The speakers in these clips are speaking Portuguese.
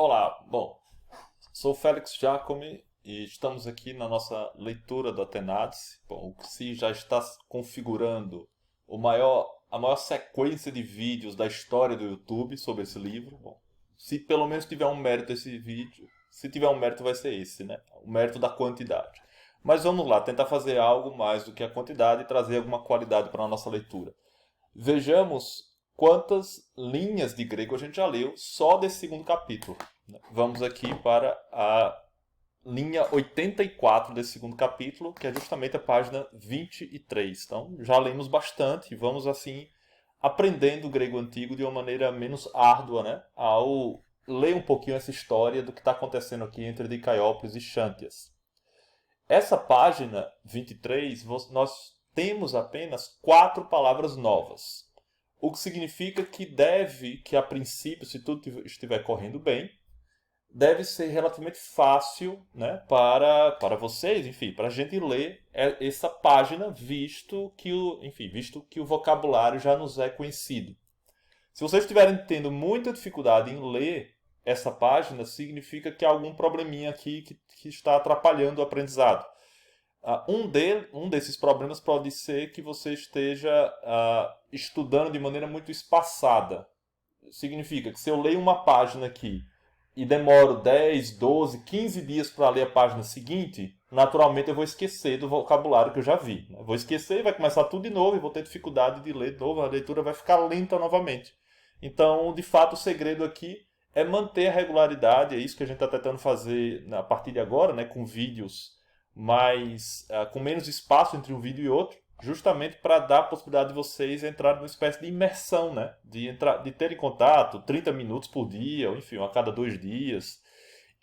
Olá, bom, sou Félix Giacomi e estamos aqui na nossa leitura do Atenades. Bom, o que se já está configurando a maior sequência de vídeos da história do YouTube sobre esse livro. Bom, se pelo menos tiver um mérito esse vídeo, se tiver um mérito vai ser esse, né? O mérito da quantidade. Mas vamos lá, tentar fazer algo mais do que a quantidade e trazer alguma qualidade para a nossa leitura. Vejamos quantas linhas de grego a gente já leu só desse segundo capítulo. Vamos aqui para a linha 84 desse segundo capítulo, que é justamente a página 23. Então, já lemos bastante e vamos assim aprendendo o grego antigo de uma maneira menos árdua, né? Ao ler um pouquinho essa história do que está acontecendo aqui entre Dicaiópolis e Xantias. Essa página 23, nós temos apenas 4 palavras novas. O que significa que a princípio, se tudo estiver correndo bem, deve ser relativamente fácil, né, para vocês, enfim, para a gente ler essa página, visto que o vocabulário já nos é conhecido. Se vocês estiverem tendo muita dificuldade em ler essa página, significa que há algum probleminha aqui que está atrapalhando o aprendizado. Um desses problemas pode ser que você esteja estudando de maneira muito espaçada. Significa que se eu leio uma página aqui e demoro 10, 12, 15 dias para ler a página seguinte, naturalmente eu vou esquecer do vocabulário que eu já vi. Eu vou esquecer, vai começar tudo de novo e vou ter dificuldade de ler de novo, a leitura vai ficar lenta novamente. Então, de fato, o segredo aqui é manter a regularidade, é isso que a gente está tentando fazer a partir de agora, né, com vídeos com menos espaço entre um vídeo e outro, justamente para dar a possibilidade de vocês entrarem numa espécie de imersão, né? De terem contato 30 minutos por dia, ou enfim, a cada 2 dias,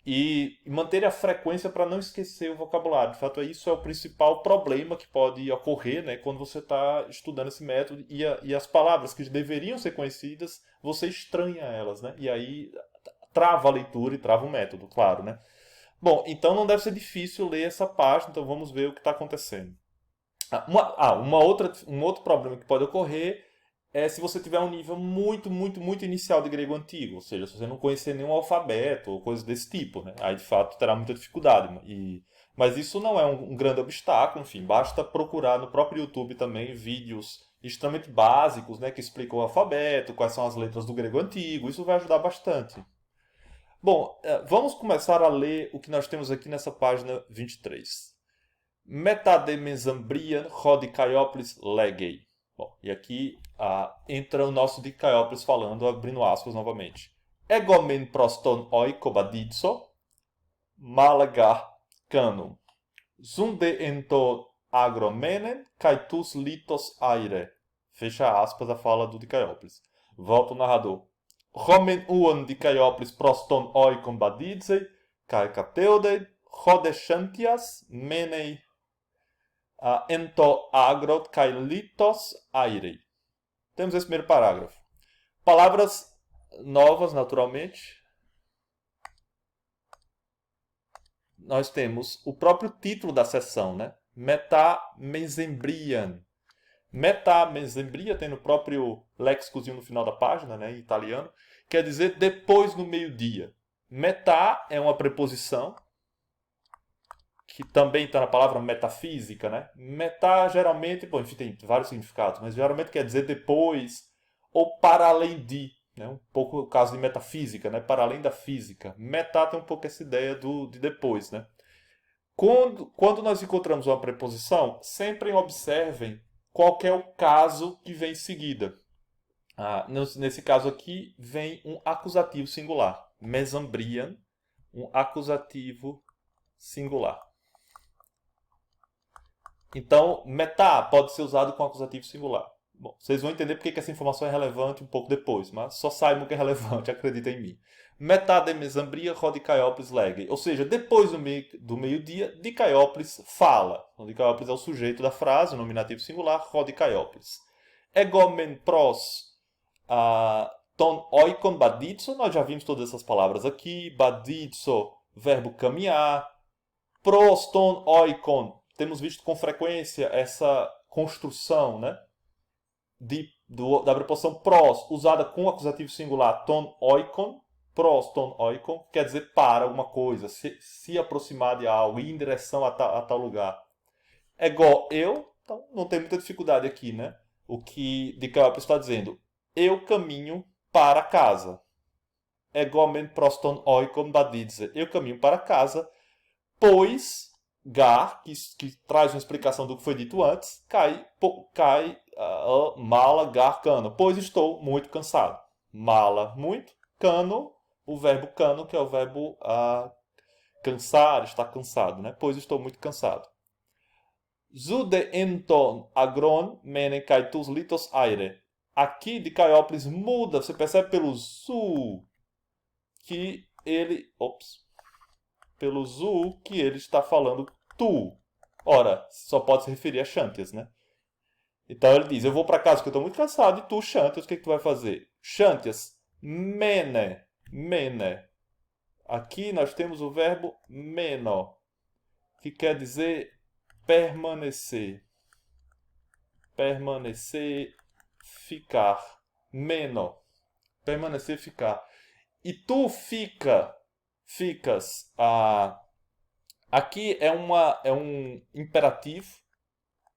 e manter a frequência para não esquecer o vocabulário. De fato, isso é o principal problema que pode ocorrer, né, quando você está estudando esse método e as palavras que deveriam ser conhecidas, você estranha elas, né? E aí trava a leitura e trava o método, claro, né? Bom, então não deve ser difícil ler essa página, então vamos ver o que está acontecendo. Um outro problema que pode ocorrer é se você tiver um nível muito, muito, muito inicial de grego antigo, ou seja, se você não conhecer nenhum alfabeto ou coisas desse tipo, né? Aí de fato terá muita dificuldade. Mas isso não é um grande obstáculo, enfim, basta procurar no próprio YouTube também vídeos extremamente básicos, né, que explicam o alfabeto, quais são as letras do grego antigo, isso vai ajudar bastante. Bom, vamos começar a ler o que nós temos aqui nessa página 23. Metademezambrian Rodicaioplis legei. Bom, e aqui entra o nosso Dicaioplis falando, abrindo aspas novamente. Egomen proston oikobaditso, malagar canum. Zunde ento agromenen, caitus litos aire. Fecha aspas a fala do Dicaioplis. Volta o narrador. Homen uon Dicaioplis proston oikon badidze, caicateude, rodechantias, menei ento agrot kai litos airei. Temos esse primeiro parágrafo. Palavras novas, naturalmente. Nós temos o próprio título da sessão, né? Metamezembrian. Metamezembria tem no próprio léxicozinho no final da página, né, em italiano, quer dizer depois no meio-dia. Metá é uma preposição que também está na palavra metafísica, né? Metá geralmente, bom, enfim, tem vários significados, mas geralmente quer dizer depois ou para além de, né? Um pouco o caso de metafísica, né? Para além da física. Metá tem um pouco essa ideia de depois, né? Quando nós encontramos uma preposição, sempre observem qual é o caso que vem em seguida. Nesse caso aqui, vem um acusativo singular. Mesambrian, um acusativo singular. Então, metá pode ser usado com acusativo singular. Bom, vocês vão entender porque que essa informação é relevante um pouco depois, mas só saibam que é relevante, acreditem em mim. Metá de mesambria rodicaioplis legem. Ou seja, depois do meio-dia, Dicaioplis fala. Então, Dicaioplis é o sujeito da frase, o nominativo singular, rodicaioplis. Egomen pros ton oikon baditso. Nós já vimos todas essas palavras aqui. Baditso, verbo caminhar. Pros ton oikon. Temos visto com frequência essa construção, né, da preposição pros, usada com o acusativo singular ton oikon, proston oikon, quer dizer para alguma coisa, se aproximar de algo, ir em direção a tal lugar. Ego eu, então não tem muita dificuldade aqui, né? O que Dicaioplis está dizendo, eu caminho para casa. Egomen proston oikon badidze, eu caminho para casa, pois gar, que traz uma explicação do que foi dito antes, mala gar cano, pois estou muito cansado. Mala, muito, cano, o verbo cano, que é o verbo cansar, estar cansado, né? Pois estou muito cansado. Zude enton agron menen kai tus litos aire. Aqui de Caiópolis muda, você percebe pelo zu que ele, pelo zu que ele está falando tu. Ora, só pode se referir a Xantias, né? Então ele diz, eu vou para casa porque eu estou muito cansado, e tu, Xantias, o que tu vai fazer? Xantias, mene, mene. Aqui nós temos o verbo meno, que quer dizer permanecer. Permanecer, ficar. Meno. Permanecer, ficar. E tu ficas. Aqui é um imperativo.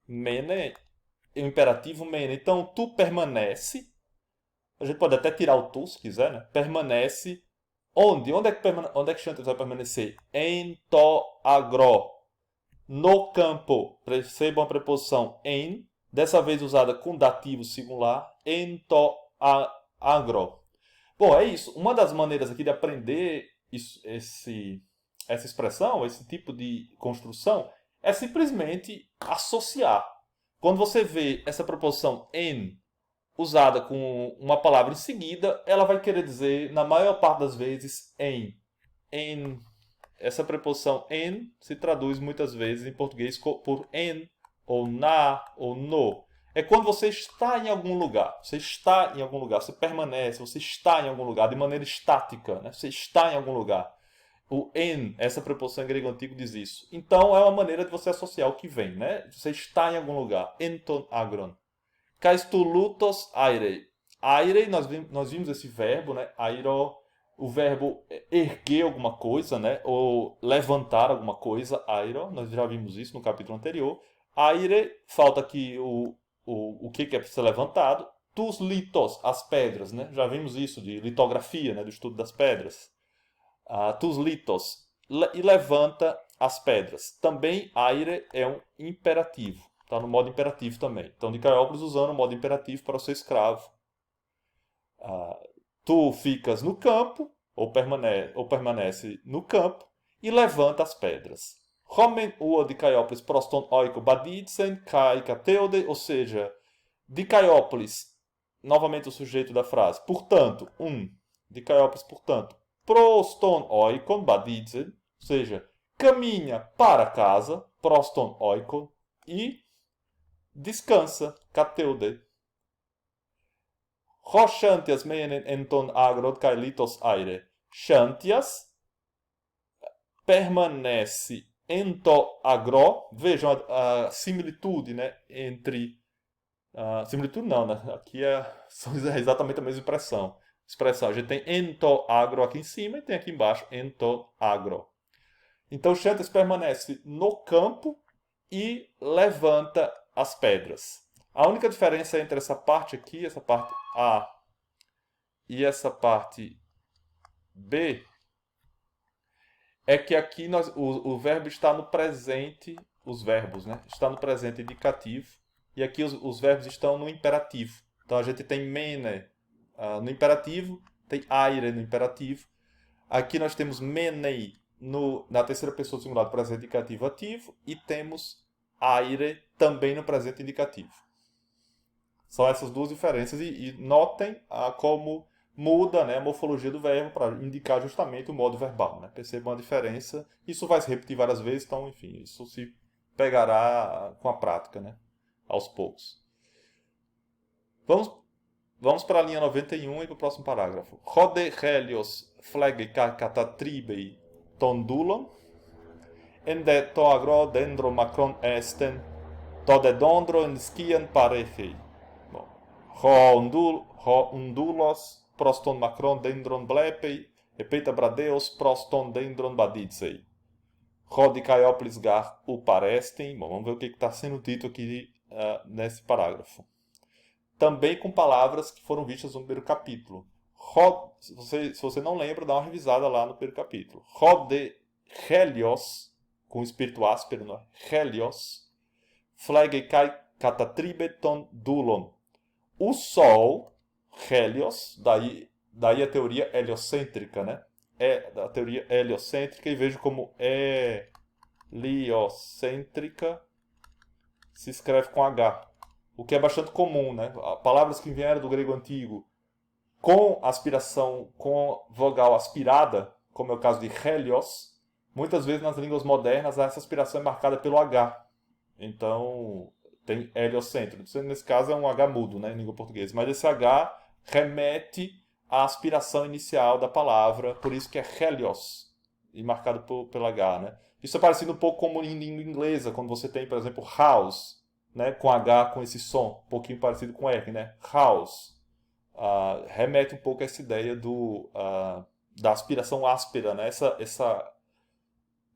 Mene. É um imperativo mene. Então, tu permanece. A gente pode até tirar o tu, se quiser, né? Permanece. Onde? Onde é que Xantias vai permanecer? Em to agro. No campo. Percebam a preposição em. Dessa vez usada com dativo singular. En to agro. Bom, é isso. Uma das maneiras aqui de aprender essa expressão, esse tipo de construção, é simplesmente associar. Quando você vê essa preposição en usada com uma palavra em seguida, ela vai querer dizer, na maior parte das vezes, em. Essa preposição en se traduz muitas vezes em português por en, ou na, ou no. É quando você está em algum lugar. Você está em algum lugar, você permanece, você está em algum lugar de maneira estática. Né? Você está em algum lugar. O en, essa preposição em grego antigo diz isso. Então é uma maneira de você associar o que vem. Né? Você está em algum lugar. Enton agron. Caestulutos aire. Aire, nós vimos esse verbo, né? Airo, o verbo erguer alguma coisa, né? Ou levantar alguma coisa, airo. Nós já vimos isso no capítulo anterior. Aire, falta aqui o que é para ser levantado. Tus litos, as pedras, né? Já vimos isso de litografia, né? Do estudo das pedras. Tus litos, e levanta as pedras. Também aire é um imperativo. Está no modo imperativo também. Então, Dicaioplis usando o modo imperativo para o seu escravo. Tu ficas no campo, ou permanece no campo, e levanta as pedras. Homen ua Dicaioplis proston oiko badidsen kai kateude, ou seja, Dicaioplis, novamente o sujeito da frase, portanto, Dicaioplis, portanto, proston oikon badidsen, ou seja, caminha para casa, proston oikon, e descansa, kateude. Ho Xantias menen enton agrod kai litos aire. Xantias permanece ento agro. Vejam a similitude, né, entre... similitude não, né? Aqui é exatamente a mesma expressão. A gente tem ento agro aqui em cima e tem aqui embaixo ento agro. Então Xantias permanece no campo e levanta as pedras. A única diferença entre essa parte aqui, essa parte A, e essa parte B, é que aqui o verbo está no presente, os verbos, né? Está no presente indicativo, e aqui os verbos estão no imperativo. Então a gente tem mene no imperativo, tem aire no imperativo. Aqui nós temos menei na terceira pessoa do singular do presente indicativo ativo, e temos aire também no presente indicativo. São essas duas diferenças e notem como muda, né, a morfologia do verbo para indicar justamente o modo verbal. Né? Percebam a diferença. Isso vai se repetir várias vezes, então, enfim, isso se pegará com a prática, né, aos poucos. Vamos para a linha 91 e para o próximo parágrafo. Rode helios flege catatribei tondulon, ende to agro dendro macron esten, to de dondro en skian parechei. Ho undulos proston macron dendron blepei, Epeita bradeos pros ton dendron baditsei. Rodicaioplis gar uparestem. Bom, vamos ver o que está sendo dito aqui nesse parágrafo. Também com palavras que foram vistas no primeiro capítulo. Se você não lembra, dá uma revisada lá no primeiro capítulo. Rode helios, com espírito áspero, né? Helios, phlegecai catatribeton dulon. O Sol, helios, daí a teoria heliocêntrica, né? É a teoria heliocêntrica, e vejo como heliocêntrica se escreve com H, o que é bastante comum, né? Palavras que vieram do grego antigo com aspiração, com vogal aspirada, como é o caso de helios, muitas vezes nas línguas modernas essa aspiração é marcada pelo H. Então, tem heliocêntrico. Nesse caso é um H mudo, né, em língua portuguesa. Mas esse H remete à aspiração inicial da palavra, por isso que é helios, e marcado pelo H, né? Isso é parecido um pouco como em língua inglesa, quando você tem, por exemplo, house, né, com H, com esse som, um pouquinho parecido com R, né? House. Remete um pouco a essa ideia da aspiração áspera, né? Essa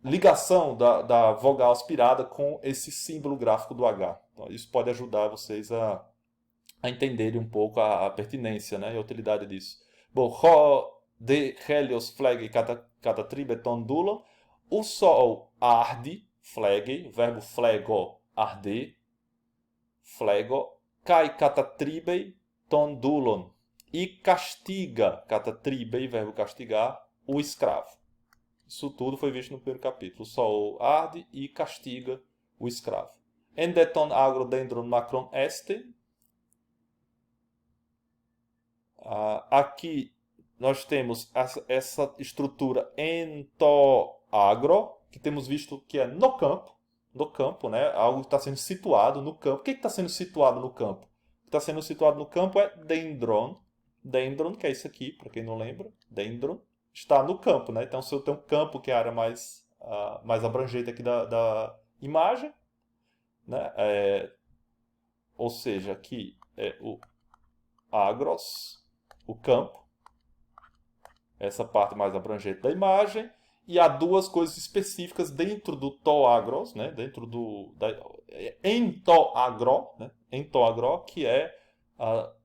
ligação da vogal aspirada com esse símbolo gráfico do H. Então, isso pode ajudar vocês a entenderem um pouco a pertinência, né, e a utilidade disso. Bom, Rho de helios flege catatribeton dulon. O Sol arde, flege, verbo flego, arder, flego, cai catatribei ton dulon. E castiga, catatribei, verbo castigar, o escravo. Isso tudo foi visto no primeiro capítulo. O Sol arde e castiga o escravo. Endeton agro dendron macron este. Aqui nós temos essa estrutura ento-agro, que temos visto que é no campo, né? Algo que está sendo situado no campo. O que está sendo situado no campo? O que está sendo situado no campo é dendron. Dendron, que é isso aqui, para quem não lembra, dendron, está no campo, né? Então, se eu tenho um campo, que é a área mais abrangente aqui da imagem, né? Ou seja, aqui é o agros, o campo, essa parte mais abrangente da imagem, e há duas coisas específicas dentro do to-agros, né? Dentro ento-agro, né? Ento-agro, que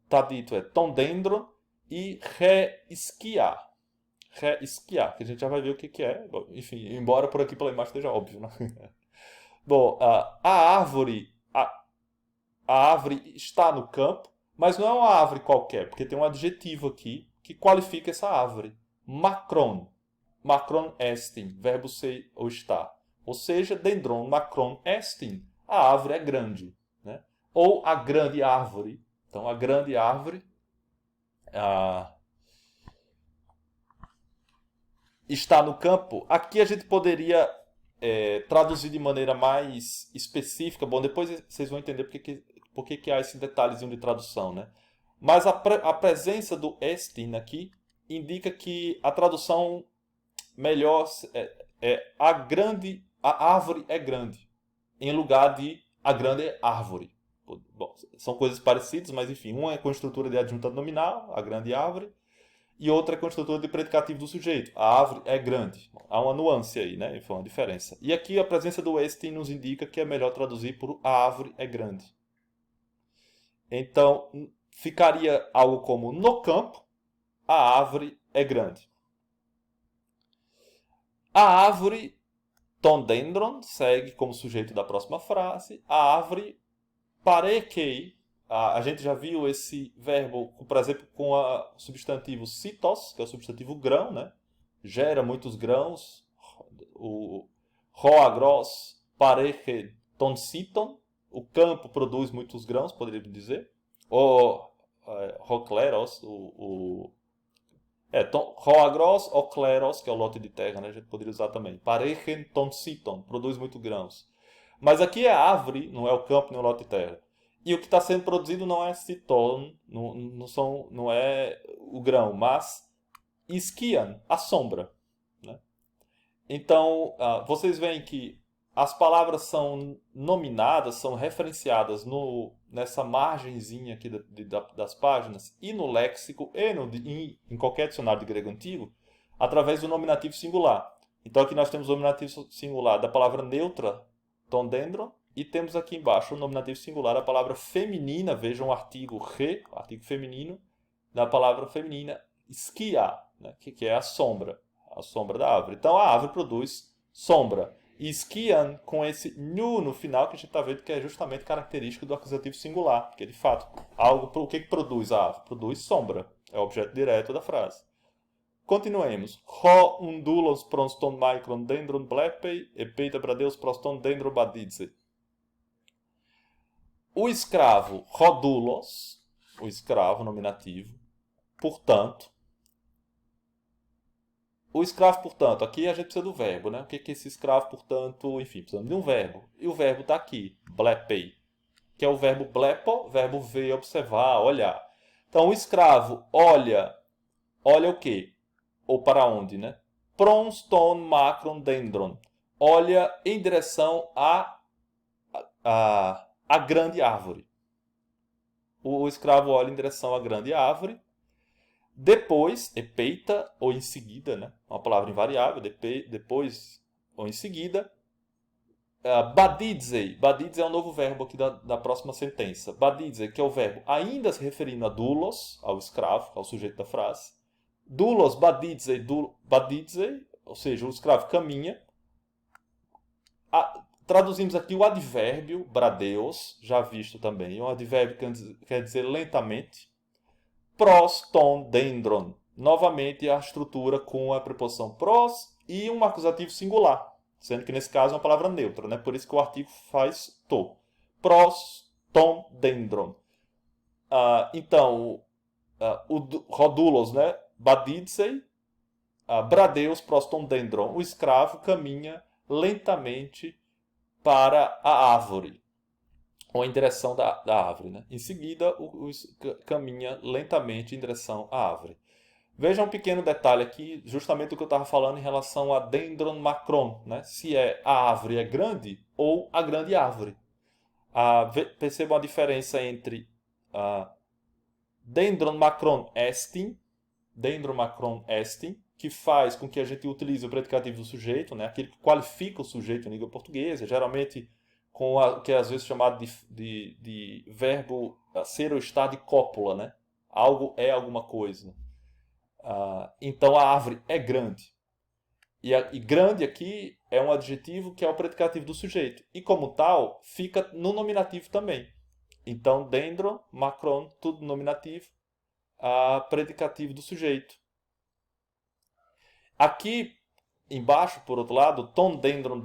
tá dito tondendron e re-esquiar. Re-esquiar, que a gente já vai ver o que é. Bom, enfim, embora por aqui pela imagem esteja óbvio, né? Bom, a árvore está no campo, mas não é uma árvore qualquer, porque tem um adjetivo aqui que qualifica essa árvore. Macron. Macron estin, verbo ser ou estar. Ou seja, dendron macron estin. A árvore é grande, né? Ou a grande árvore. Então, a grande árvore está no campo. Aqui a gente poderia traduzir de maneira mais específica. Bom, depois vocês vão entender por que há esse detalhezinho de tradução, né? Mas a presença do estin aqui indica que a tradução melhor a árvore é grande, em lugar de a grande árvore. Bom, são coisas parecidas, mas enfim, uma é com estrutura de adjunta nominal, a grande árvore, e outra é com estrutura de predicativo do sujeito. A árvore é grande. Há uma nuance aí, né? Foi uma diferença. E aqui a presença do estin nos indica que é melhor traduzir por a árvore é grande. Então, ficaria algo como no campo, a árvore é grande. A árvore tondendron segue como sujeito da próxima frase. A árvore parekei. A gente já viu esse verbo, por exemplo, com o substantivo sitos, que é o substantivo grão, né? Gera muitos grãos. O roagros pareke tonsiton. O campo produz muitos grãos, poderíamos dizer. Ou rocleros, roagros ou cleros, que é o lote de terra, né? A gente poderia usar também. Pareken tonsiton, produz muito grãos. Mas aqui é árvore, não é o campo nem o lote de terra. E o que está sendo produzido não é citon, não é o grão, mas esquian, a sombra. Né? Então, vocês veem que as palavras são nominadas, são referenciadas nessa margenzinha aqui das páginas, e no léxico, e em qualquer dicionário de grego antigo, através do nominativo singular. Então aqui nós temos o nominativo singular da palavra neutra, tondendron, e temos aqui embaixo o nominativo singular da palavra feminina, vejam o artigo re, o artigo feminino, da palavra feminina skia, né, que é a sombra da árvore. Então a árvore produz sombra. E skian com esse nu no final, que a gente está vendo que é justamente característico do acusativo singular, que de fato, o que produz a árvore? Produz sombra, é o objeto direto da frase. Continuemos. Ho undulos proston micron dendron blepei e peita bradeus proston dendron badidze. O escravo rodulos, o escravo nominativo, portanto. O escravo, portanto, aqui a gente precisa do verbo, né? O que é esse escravo, portanto, enfim, precisamos de um verbo. E o verbo está aqui, blepei, que é o verbo blepo, verbo ver, observar, olhar. Então, o escravo olha o quê? Ou para onde, né? Pronston macron dendron. Olha em direção à grande árvore. O escravo olha em direção à grande árvore. Depois, epeita, ou em seguida, né? Uma palavra invariável, depois ou em seguida. Badidzei. Badidzei é um novo verbo aqui da próxima sentença. Badidzei, que é o verbo ainda se referindo a doulos, ao escravo, ao sujeito da frase. Doulos, badidzei, badidzei, ou seja, o escravo caminha. Traduzimos aqui o advérbio, bradeos, já visto também. Um advérbio que quer dizer lentamente. Prostondendron. Novamente a estrutura com a preposição pros e um acusativo singular, sendo que nesse caso é uma palavra neutra, né? Por isso que o artigo faz to. Prostondendron. Então, o rodulos, né? Badidzei, bradeus prostondendron. O escravo caminha lentamente para a árvore, ou em direção da árvore. Né? Em seguida, caminha lentamente em direção à árvore. Veja um pequeno detalhe aqui, justamente o que eu estava falando em relação a dendron macron, né? Se a árvore é grande ou a grande árvore. Percebam a diferença entre dendron macron estin, que faz com que a gente utilize o predicativo do sujeito, né? Aquele que qualifica o sujeito em língua portuguesa, geralmente com o que é às vezes chamado de verbo ser ou estar de cópula, né? Algo é alguma coisa. Então a árvore é grande. E grande aqui é um adjetivo que é o predicativo do sujeito. E como tal, fica no nominativo também. Então dendron, macron, tudo nominativo, predicativo do sujeito. Aqui embaixo, por outro lado, tondendron,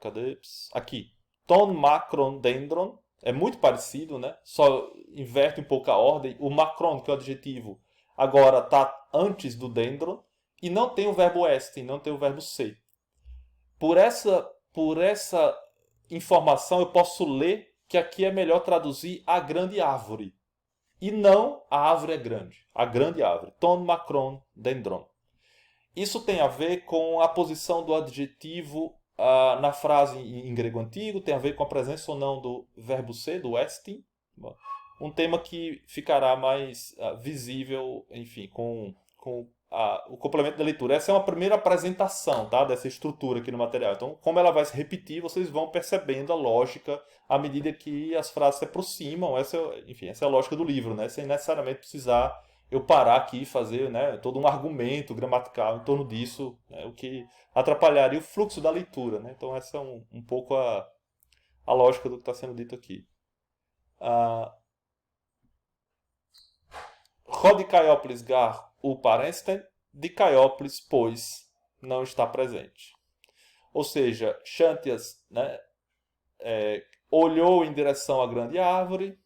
cadê? Aqui. Ton macron dendron é muito parecido, né? Só inverte um pouco a ordem. O macron, que é o adjetivo, agora está antes do dendron e não tem o verbo est, não tem o verbo ser. Por essa informação, eu posso ler que aqui é melhor traduzir a grande árvore. E não a árvore é grande. A grande árvore. Ton macron dendron. Isso tem a ver com a posição do adjetivo na frase em grego antigo, tem a ver com a presença ou não do verbo ser, do estin. Um tema que ficará mais visível, enfim, com o complemento da leitura. Essa é uma primeira apresentação, tá, dessa estrutura aqui no material. Então, como ela vai se repetir, vocês vão percebendo a lógica à medida que as frases se aproximam. Essa é a lógica do livro, né? Sem necessariamente precisar eu parar aqui e fazer, né, todo um argumento gramatical em torno disso, né, o que atrapalharia o fluxo da leitura. Né? Então essa é um pouco a lógica do que está sendo dito aqui. Rodicaiópolis gar o paresten, Dicaiópolis, pois, não está presente. Ou seja, Xantias, né, olhou em direção à grande árvore,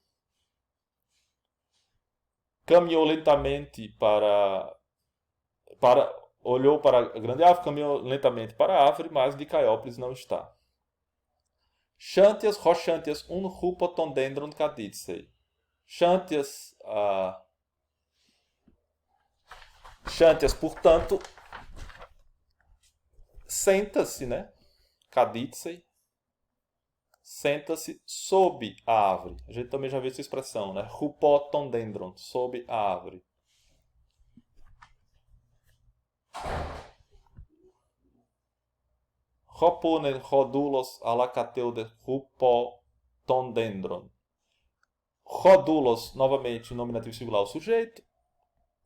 caminhou lentamente olhou para a grande árvore, caminhou lentamente para a árvore, mas Dicaiópolis não está. Xantias, Roxantias, un rupotondendron caditsei. Xantias, Xantias, portanto, senta-se, né? Caditsei. Senta-se sob a árvore. A gente também já viu essa expressão, né? Rupotondendron, sob a árvore. Hoponen rodulos alacateude hupotondendron. Rodulos, novamente, nominativo singular, o sujeito.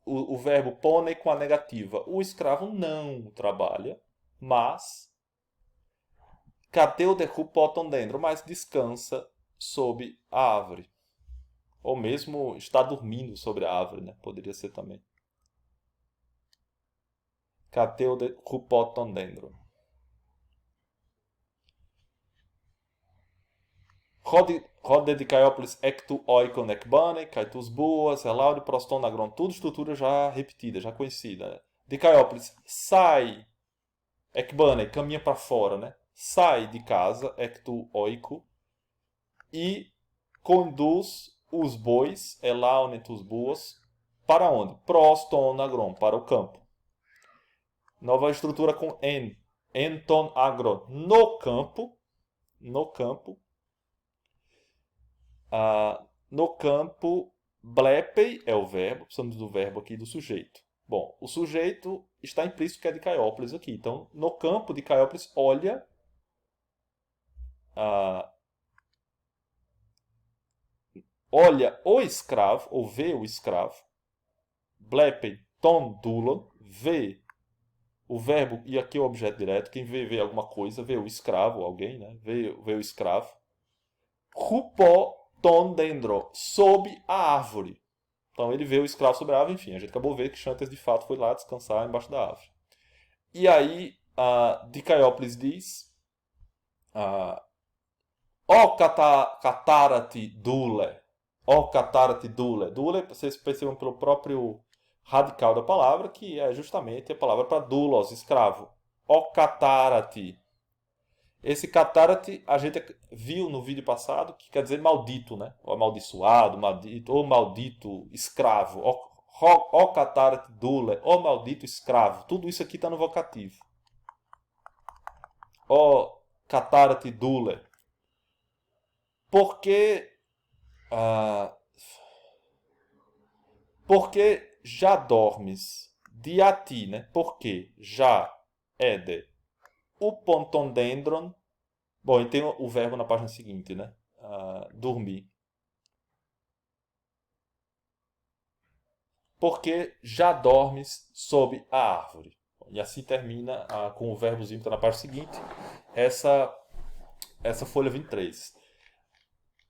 O verbo pone com a negativa. O escravo não trabalha, mas cateude hupotondendron, mas descansa sob a árvore. Ou mesmo está dormindo sobre a árvore, né? Poderia ser também. Cateude hupotondendron. Rode de Caiópolis ectu oikon ekbane, caitus boas, elaude proston nagron. Tudo estrutura já repetida, já conhecida. Né? De Caiópolis, sai, ekbane, caminha para fora, né? Sai de casa, ectu oiko, e conduz os bois, elaunet os boas, para onde? Proston nagron, para o campo. Nova estrutura com en, enton agro, no campo, no campo, blepei é o verbo, precisamos do verbo aqui do sujeito. Bom, o sujeito está implícito que é de Caiópolis aqui. Então, no campo de Caiópolis, olha o escravo, ou vê o escravo. Blepei ton dulon, vê o verbo, e aqui é o objeto direto. Quem vê alguma coisa, vê o escravo, alguém, né? Vê o escravo. Rupó tondendro, sob a árvore. Então ele vê o escravo sobre a árvore, enfim, a gente acabou vendo que Xantes de fato foi lá descansar embaixo da árvore. E aí, de Caiópolis diz: ó catarate dule, ó catarate dule. Dule, vocês percebam pelo próprio radical da palavra, que é justamente a palavra para doulos, escravo. Ó catarate. Esse catarate a gente viu no vídeo passado que quer dizer maldito, né? Ou amaldiçoado, maldito, ou maldito escravo. Ó catarate dule, ó maldito escravo. Tudo isso aqui está no vocativo. Ó catarate dule. Porque já dormes de a ti, né? Porque já é de o pontondendron. Bom, e tem o verbo na página seguinte, né? Dormir. Porque já dormes sob a árvore. E assim termina com o verbozinho que está na página seguinte, essa folha 23.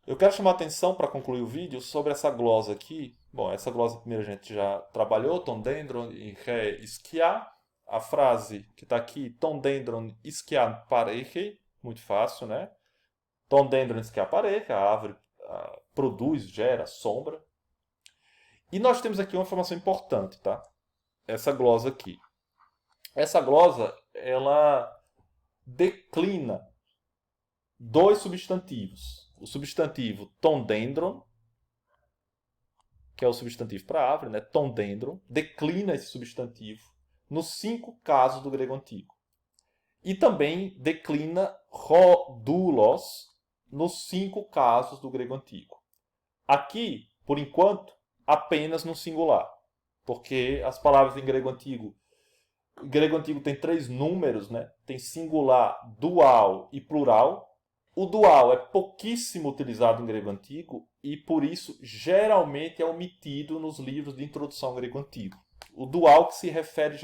Eu quero chamar a atenção para concluir o vídeo sobre essa glosa aqui. Bom, essa glosa primeiro a gente já trabalhou, tondendron e re esquiar. A frase que está aqui, tondendron esquiar pareje, muito fácil, né? Tondendron esquiar pareje, a árvore produz, gera sombra. E nós temos aqui uma informação importante, tá? Essa glosa aqui. Essa glosa, ela declina dois substantivos. O substantivo tondendron, que é o substantivo para árvore, né? Tondendron, declina esse substantivo nos 5 casos do grego antigo. E também declina rodulos nos 5 casos do grego antigo. Aqui, por enquanto, apenas no singular. Porque as palavras em grego antigo tem 3 números, né? Tem singular, dual e plural. O dual é pouquíssimo utilizado em grego antigo e, por isso, geralmente é omitido nos livros de introdução ao grego antigo. O dual que se refere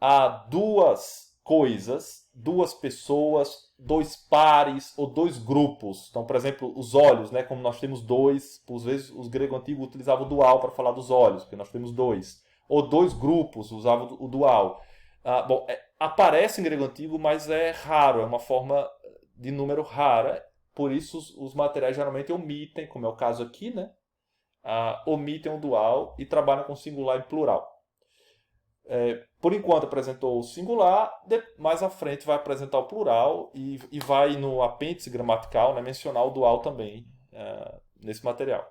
a duas coisas, duas pessoas, 2 pares ou 2 grupos. Então, por exemplo, os olhos, né? Como nós temos 2, por vezes os grego antigos utilizavam o dual para falar dos olhos, porque nós temos 2. Ou 2 grupos usavam o dual. Aparece em grego antigo, mas é raro, é uma forma de número rara, por isso os materiais geralmente omitem, como é o caso aqui, né? Omitem o dual e trabalham com singular e plural. Por enquanto apresentou o singular, mais à frente vai apresentar o plural e vai no apêndice gramatical, né, mencionar o dual também nesse material.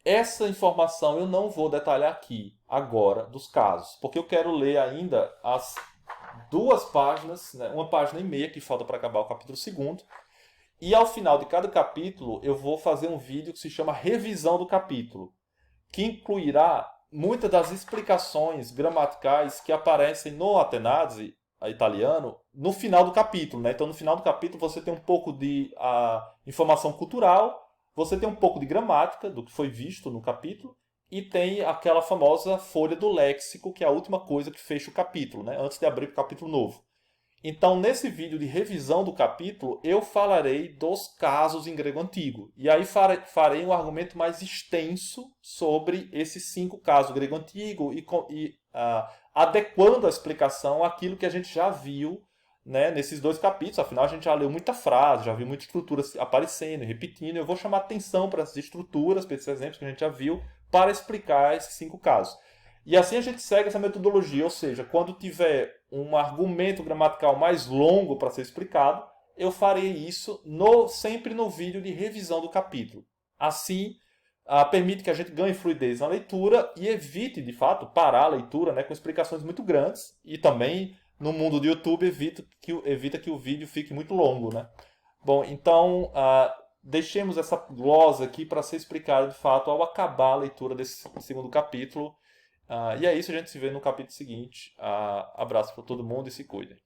Essa informação eu não vou detalhar aqui agora dos casos, porque eu quero ler ainda as 2 páginas, né, 1 página e meia que falta para acabar o capítulo 2º. E ao final de cada capítulo eu vou fazer um vídeo que se chama Revisão do Capítulo, que incluirá muitas das explicações gramaticais que aparecem no Atenádice italiano no final do capítulo, né? Então, no final do capítulo, você tem um pouco de informação cultural, você tem um pouco de gramática, do que foi visto no capítulo, e tem aquela famosa folha do léxico, que é a última coisa que fecha o capítulo, né? Antes de abrir para o capítulo novo. Então, nesse vídeo de revisão do capítulo, eu falarei dos casos em grego antigo. E aí farei um argumento mais extenso sobre esses 5 casos grego antigo e adequando a explicação àquilo que a gente já viu, né, nesses 2 capítulos. Afinal, a gente já leu muita frase, já viu muita estrutura aparecendo e repetindo. Eu vou chamar atenção para essas estruturas, para esses exemplos que a gente já viu, para explicar esses 5 casos. E assim a gente segue essa metodologia, ou seja, quando tiver um argumento gramatical mais longo para ser explicado, eu farei isso sempre no vídeo de revisão do capítulo. Assim, permite que a gente ganhe fluidez na leitura e evite, de fato, parar a leitura, né, com explicações muito grandes. E também, no mundo do YouTube, evita que o vídeo fique muito longo, né? Bom, então, deixemos essa glosa aqui para ser explicada, de fato, ao acabar a leitura desse segundo capítulo. E é isso, a gente se vê no capítulo seguinte. Abraço para todo mundo e se cuidem.